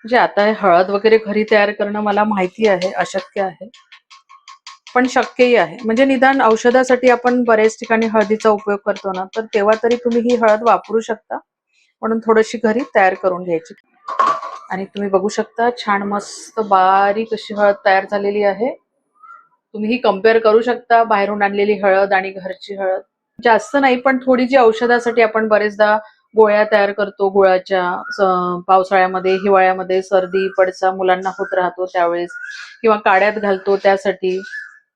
म्हणजे आता हे हळद वगैरे घरी तयार करणं मला माहिती आहे अशक्य आहे, पण शक्यही आहे. म्हणजे निदान औषधासाठी आपण बऱ्याच ठिकाणी हळदीचा उपयोग करतो ना, तर तेव्हा तरी तुम्ही ही हळद वापरू शकता. म्हणून थोडीशी घरी तयार करून घ्यायची. आणि तुम्ही बघू शकता छान मस्त बारीक अशी हळद तयार झालेली आहे. तुम्ही ही कंपेअर करू शकता बाहेरून आणलेली हळद आणि घरची हळद. जास्त नाही, पण थोडी जी औषधासाठी आपण बरेचदा गोळ्या तयार करतो गुळाच्या, पावसाळ्यामध्ये हिवाळ्यामध्ये सर्दी पडसा मुलांना होत राहतो त्यावेळेस, किंवा काड्यात घालतो त्यासाठी,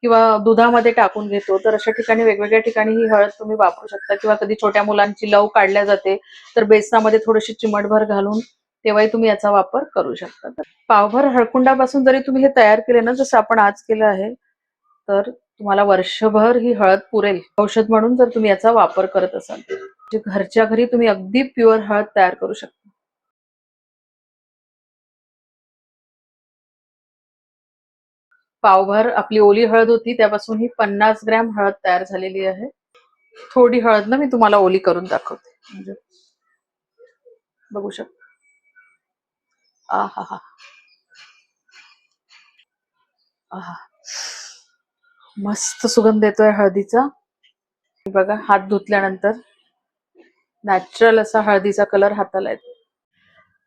किंवा दुधामध्ये टाकून घेतो, तर अशा ठिकाणी वेगवेगळ्या ठिकाणी ही हळद तुम्ही वापरू शकता. किंवा कधी छोट्या मुलांची लव काढल्या जाते तर बेसनामध्ये थोडीशी चिमटभर घालून तेव्हाही तुम्ही याचा वापर करू शकता. तर पावभर हळकुंडापासून जरी तुम्ही हे तयार केले ना, जसं आपण आज केलं आहे, तर तुम्हाला वर्षभर ही हळद पुरेल औषध म्हणून, जर तुम्ही याचा वापर करत असाल. म्हणजे घरच्या घरी तुम्ही अगदी प्युअर हळद तयार करू शकता. पावभर आपली ओली हळद होती त्यापासून ही 50 ग्रॅम हळद तयार झालेली आहे. थोडी हळद ना मी तुम्हाला ओली करून दाखवते. म्हणजे बघू शकता. आ हा हा, आहा, मस्त सुगंध येतोय हळदीचा. बघा हात धुतल्यानंतर नॅचरल असा हळदीचा कलर हाताला येतो.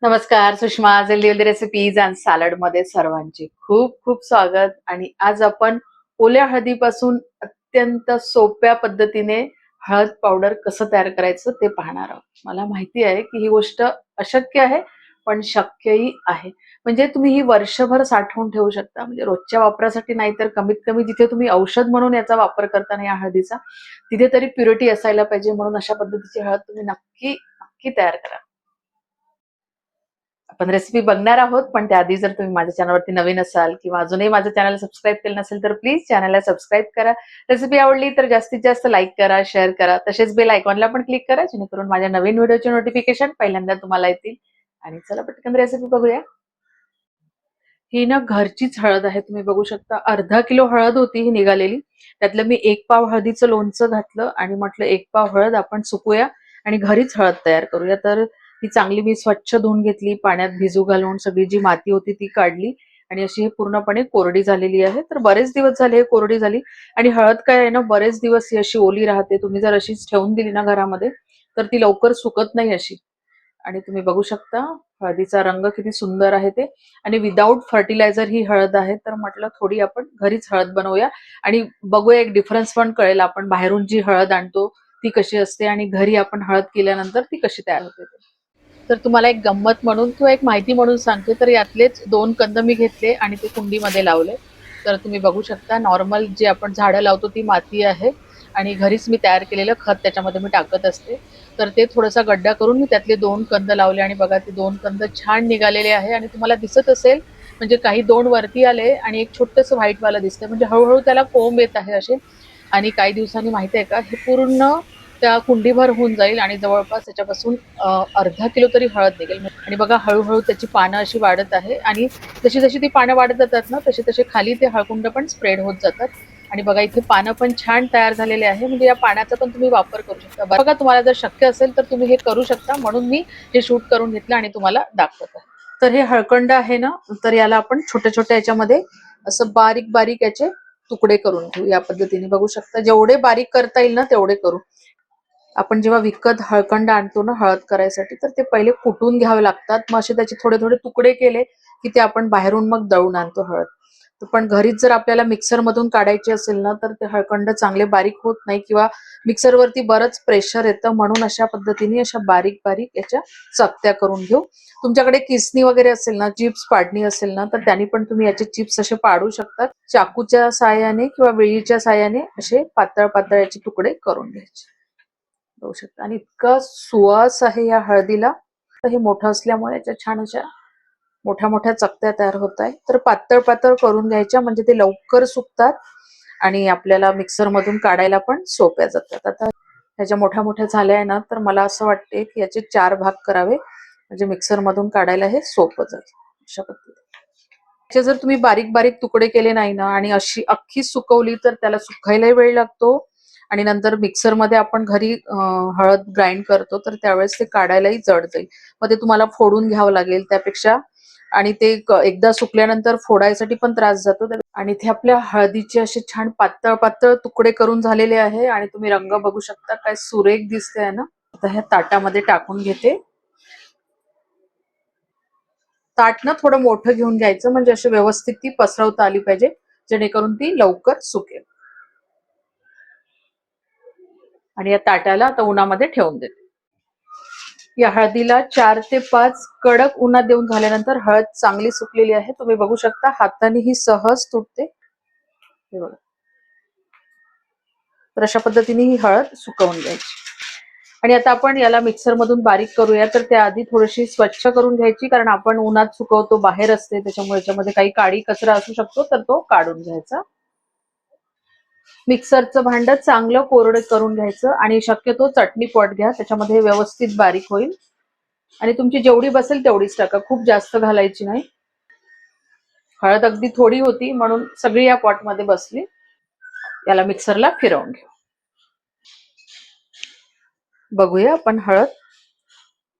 नमस्कार, Sushma healthy recipes and salad मध्ये सर्वांचे खूप खूप स्वागत. आणि आज आपण ओल्या हळदीपासून अत्यंत सोप्या पद्धतीने हळद पावडर कसं तयार करायचं ते पाहणार आहोत. मला माहिती आहे की ही गोष्ट अशक्य आहे, पण शक्यही आहे. म्हणजे तुम्ही ही वर्षभर साठवून ठेवू शकता. म्हणजे रोजच्या वापरासाठी नाही, तर कमीत कमी जिथे तुम्ही औषध म्हणून याचा वापर करताना या हळदीचा, तिथे तरी प्युरिटी असायला पाहिजे. म्हणून अशा पद्धतीची हळद तुम्ही नक्की नक्की तयार करा. आपण रेसिपी बघणार आहोत, पण त्याआधी जर तुम्ही माझ्या चॅनलवरती नवीन असाल किंवा अजूनही माझं चॅनल सबस्क्राईब केलं नसेल तर प्लीज चॅनलला सबस्क्राईब करा. रेसिपी आवडली तर जास्तीत जास्त लाईक करा, शेअर करा. तसेच बेल आयकॉनला पण क्लिक करा, जेणेकरून माझ्या नवीन व्हिडिओचे नोटिफिकेशन पहिल्यांदा तुम्हाला येतील. आणि चला पटकन रेसिपी बघूया. ही ना घरचीच हळद आहे. तुम्ही बघू शकता अर्धा किलो हळद होती ही निघालेली. त्यातलं मी 1 पाव हळदीचं लोणचं घातलं आणि म्हटलं 1 पाव हळद आपण सुकूया आणि घरीच हळद तयार करूया. तर ती चांगली मी स्वच्छ धुवून घेतली, पाण्यात भिजू घालून सगळी जी माती होती ती काढली आणि अशी ही पूर्णपणे कोरडी झालेली आहे. तर बरेच दिवस झाले कोरडी झाली. आणि हळद काय आहे ना, बरेच दिवस ही अशी ओली राहते. तुम्ही जर अशीच ठेवून दिली ना घरामध्ये, तर ती लवकर सुकत नाही अशी. आणि तुम्ही बघू शकता हळदीचा रंग किती सुंदर आहे ते. आणि विदाऊट फर्टिलायझर ही हळद आहे, तर म्हटलं थोडी आपण घरीच हळद बनवूया आणि बघूया, एक डिफरन्स पण कळेल. आपण बाहेरून जी हळद आणतो ती कशी असते आणि घरी आपण हळद केल्यानंतर ती कशी तयार होते ते. तर तुम्हाला एक गंमत म्हणून किंवा एक माहिती म्हणून सांगते. तर यातलेच 2 कंद मी घेतले आणि ते कुंडीमध्ये लावले. तर तुम्ही बघू शकता नॉर्मल जे आपण झाडं लावतो ती माती आहे आणि घरीच मी तयार केलेलं खत त्याच्यामध्ये मी टाकत असते. तर ते थोडासा गड्डा करून मी त्यातले 2 कंद लावले आणि बघा ते 2 कंद छान निघालेले आहे. आणि तुम्हाला दिसत असेल, म्हणजे काही 2 वरती आले आणि एक छोटंसं व्हाईटवालं दिसतंय. म्हणजे हळूहळू त्याला कोंब येत आहे असे. आणि काही दिवसांनी माहिती आहे का, हे पूर्ण त्या कुंडीभर होऊन जाईल आणि जवळपास त्याच्यापासून अर्धा किलो तरी हळद निघेल. आणि बघा हळूहळू त्याची पानं अशी वाढत आहे आणि जशी जशी ती पानं वाढत जातात ना, तसे तसे खाली ते हळकुंड पण स्प्रेड होत जातात. आणि बघा इथे पानं पण छान तयार झालेले आहे. म्हणजे या पाण्याचा पण तुम्ही वापर करू शकता. बघा तुम्हाला जर शक्य असेल तर तुम्ही हे करू शकता, म्हणून मी हे शूट करून घेतलं आणि तुम्हाला दाखवत आहे. तर हे हळकंड आहे ना, तर याला आपण छोट्या छोट्या याच्यामध्ये असं बारीक बारीक याचे तुकडे करून घेऊ. या पद्धतीने बघू शकता, जेवढे बारीक करता येईल ना तेवढे करू. आपण जेव्हा विकत हळकंड आणतो ना हळद करायसाठी, तर ते पहिले कुटून घ्यावे लागतात. मग असे त्याचे थोडे थोडे तुकडे केले की ते आपण बाहेरून मग दळून आणतो हळद. पण घरीच जर आपल्याला मिक्सर मधून काढायचे असेल ना, तर ते हळकंड चांगले बारीक होत नाही किंवा मिक्सरवरती बरंच प्रेशर येतं. म्हणून अशा पद्धतीने अशा बारीक बारीक याच्या चकत्या करून घेऊ. तुमच्याकडे किसणी वगैरे असेल ना, चिप्स पाडणी असेल ना, तर त्यांनी पण तुम्ही याचे चिप्स असे पाडू शकतात. चाकूच्या साहाय्याने किंवा वेळीच्या साहाय्याने असे पातळ पातळ याचे तुकडे करून घ्यायचे. बघू शकता. आणि इतका सुवास आहे या हळदीला. तर हे मोठं असल्यामुळे याच्या छान अशा मोठ्या मोठ्या चकत्या तयार होत आहे. तर पातळ पातळ करून घ्यायच्या, म्हणजे ते लवकर सुकतात आणि आपल्याला मिक्सर मधून काढायला पण सोप्या जातात. आता ह्याच्या मोठ्या मोठ्या झाल्या आहे ना, तर मला असं वाटते की याचे 4 भाग करावे, म्हणजे मिक्सर मधून काढायला हे सोपं जाईल. अशा पद्धतीने त्याचे जर तुम्ही बारीक बारीक तुकडे केले नाही ना आणि अशी अख्खी सुकवली, तर त्याला सुकायलाही वेळ लागतो. आणि नंतर मिक्सरमध्ये आपण घरी हळद ग्राइंड करतो, तर त्यावेळेस ते काढायलाही जड जाईल. मग ते तुम्हाला फोडून घ्यावं लागेल. त्यापेक्षा आणि ते एकदा सुकल्यानंतर फोडायसाठी पण त्रास जातो. आणि इथे आपल्या हळदीचे असे छान पातळ पातळ तुकडे करून झालेले आहे आणि तुम्ही रंग बघू शकता, काय सुरेख दिसते आहे ना. आता ह्या ताटामध्ये टाकून घेते. ताट ना थोडं मोठं घेऊन घ्यायचं, म्हणजे अशी व्यवस्थित ती पसरवता आली पाहिजे, जेणेकरून ती लवकर सुकेल. आणि या ताटाला आता उन्हामध्ये ठेवून देते. या हळदीला 4 ते 5 कडक उन्हात देऊन झाल्यानंतर हळद चांगली सुकलेली आहे. तुम्ही बघू शकता हाताने ही सहज तुटते. तर अशा पद्धतीने ही हळद सुकवून घ्यायची. आणि आता आपण याला मिक्सर मधून बारीक करूया. तर त्याआधी थोडीशी स्वच्छ करून घ्यायची, कारण आपण उन्हात सुकवतो, बाहेर असते, त्याच्यामुळे याच्यामध्ये काही काळी कचरा असू शकतो, तर तो काढून घ्यायचा. मिक्सरचं भांड चांगलं कोरडं करून घ्यायचं आणि शक्यतो चटणी पॉट घ्या, त्याच्यामध्ये व्यवस्थित बारीक होईल. आणि तुमची जेवढी बसेल तेवढीच टाका, खूप जास्त घालायची नाही. हळद अगदी थोडी होती म्हणून सगळी या पॉट मध्ये बसली. याला मिक्सरला फिरवून घेऊ. बघूया आपण हळद.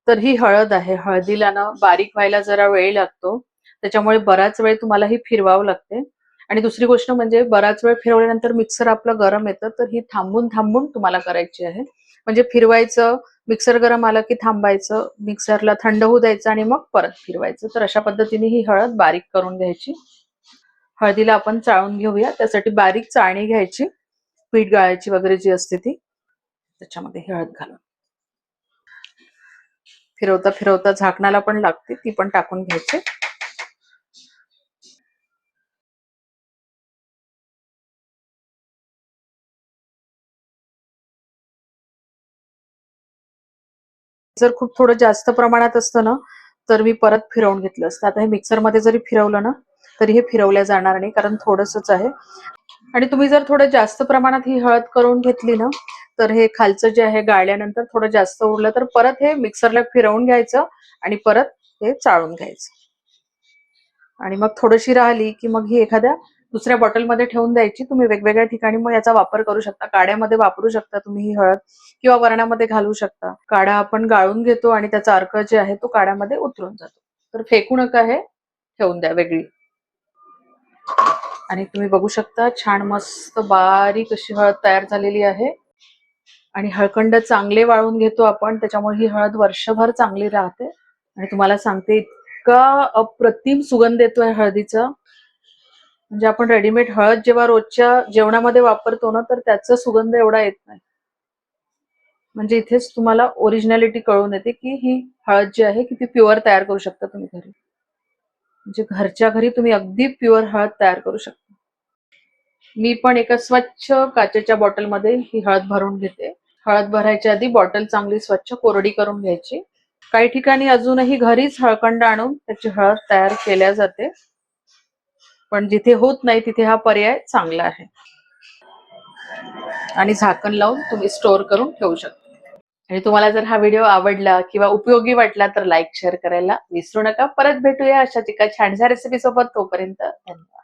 तर ही हळद आहे. हळदीला ना बारीक व्हायला जरा वेळ लागतो, त्याच्यामुळे बराच वेळ तुम्हाला ही फिरवावं लागते. आणि दुसरी गोष्ट म्हणजे बराच वेळ फिरवल्यानंतर मिक्सर आपलं गरम येतं, तर ही थांबून थांबून तुम्हाला करायची आहे. म्हणजे फिरवायचं, मिक्सर गरम आलं की थांबायचं, मिक्सरला थंड होऊ द्यायचं आणि मग परत फिरवायचं. तर अशा पद्धतीने ही हळद बारीक करून घ्यायची. हळदीला आपण चाळून घेऊया. त्यासाठी बारीक चाळणी घ्यायची, पीठ गाळायची वगैरे जी असते ती, त्याच्यामध्ये हळद घालून फिरवता फिरवता झाकणाला पण लागते, ती पण टाकून घ्यायची. जर खूप थोडं जास्त प्रमाणात असतं ना, तर मी परत फिरवून घेतलं असतं. आता हे मिक्सरमध्ये जरी फिरवलं ना, तरी हे फिरवल्या जाणार नाही, कारण थोडंसंच आहे. आणि तुम्ही जर थोडं जास्त प्रमाणात ही हळद करून घेतली ना, तर हे खालचं जे आहे गाळल्यानंतर थोडं जास्त उरलं तर परत हे मिक्सरला फिरवून घ्यायचं आणि परत हे चाळून घ्यायचं. आणि मग थोडीशी राहिली की मग ही एखाद्या दुसऱ्या बॉटलमध्ये ठेवून द्यायची. तुम्ही वेगवेगळ्या ठिकाणी मग याचा वापर करू शकता. काड्यामध्ये वापरू शकता तुम्ही ही हळद, किंवा वरणामध्ये घालू शकता. काढा आपण गाळून घेतो आणि त्याचा अर्क जे आहे तो काड्यामध्ये उतरून जातो. तर फेकू नका, हे ठेवून द्या वेगळी. आणि तुम्ही बघू शकता छान मस्त बारीक अशी हळद तयार झालेली आहे. आणि हळकंड चांगले वाळून घेतो आपण, त्याच्यामुळे ही हळद वर्षभर चांगली राहते. आणि तुम्हाला सांगते, इतका अप्रतिम सुगंध येतोय हळदीचा, म्हणजे आपण रेडीमेड हळद जेव्हा रोजच्या जेवणामध्ये वापरतो ना, तर त्याचा सुगंध एवढा येत नाही. म्हणजे इथेच तुम्हाला ओरिजिनॅलिटी कळून येते की ही हळद जी आहे किती प्युअर तयार करू शकता तुम्ही घरी. म्हणजे घरच्या घरी तुम्ही अगदी प्युअर हळद तयार करू शकता. मी पण एका स्वच्छ काचेच्या बॉटलमध्ये ही हळद भरून घेते. हळद भरायच्या आधी बॉटल चांगली स्वच्छ कोरडी करून घ्यायची. काही ठिकाणी अजूनही घरीच हळकंड आणून त्याची हळद तयार केल्या जाते, पण जिथे होत नाही तिथे हा पर्याय चांगला आहे. आणि झाकण लावून तुम्ही स्टोअर करून ठेवू शकता. आणि तुम्हाला जर हा व्हिडिओ आवडला किंवा उपयोगी वाटला तर लाईक शेअर करायला विसरू नका. परत भेटूया अशाच एका छानशा रेसिपी सोबत. तोपर्यंत धन्यवाद.